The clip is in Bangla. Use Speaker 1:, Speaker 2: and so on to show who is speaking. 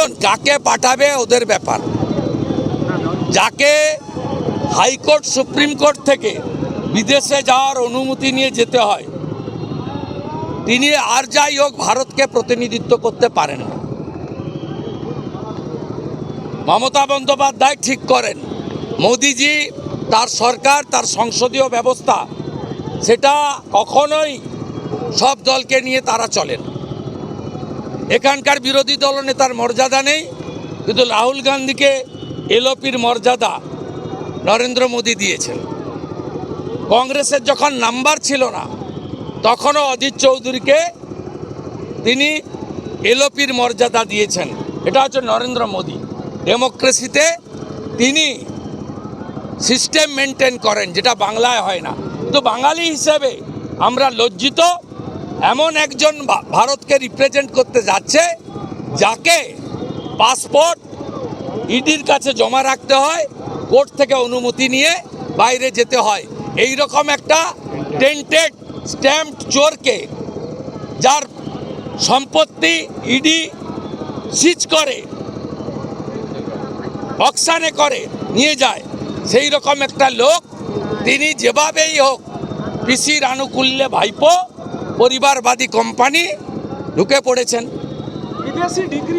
Speaker 1: এখন কাকে পাঠাবে ওদের ব্যাপার। যাকে হাইকোর্ট সুপ্রিম কোর্ট থেকে বিদেশে যাওয়ার অনুমতি নিয়ে যেতে হয়, তিনি আর যাই হোক ভারতকে প্রতিনিধিত্ব করতে পারেন না। মমতা বন্দ্যোপাধ্যায় ঠিক করেন, মোদিজি তার সরকার, তার সংসদীয় ব্যবস্থা, সেটা কখনোই সব দলকে নিয়ে তারা চলেন। এখানকার বিরোধী দলনেতার মর্যাদা নেই, কিন্তু রাহুল গান্ধীকে এলওপির মর্যাদা নরেন্দ্র মোদী দিয়েছেন। কংগ্রেসের যখন নাম্বার ছিল না, তখনও অজিত চৌধুরীকে তিনি এলওপির মর্যাদা দিয়েছেন। এটা হচ্ছে নরেন্দ্র মোদী। ডেমোক্রেসিতে তিনি সিস্টেম মেনটেন করেন, যেটা বাংলায় হয় না। তো বাঙালি হিসেবে আমরা লজ্জিত, এমন একজন ভারতকে রিপ্রেজেন্ট করতে যাচ্ছে, যাকে পাসপোর্ট ইডির কাছে জমা রাখতে হয়, কোর্ট থেকে অনুমতি নিয়ে বাইরে যেতে হয়। এই রকম একটা টেন্টেড স্ট্যাম্প চোরকে, যার সম্পত্তি ইডি সিজ করে, অকশানে করে নিয়ে যায়, সেই রকম একটা লোক, তিনি যেভাবেই হোক পিসির আনুকূল্যে ভাইপো পরিবারবাদী কোম্পানি ঢুকে পড়েছেন।
Speaker 2: বিদেশি ডিগ্রি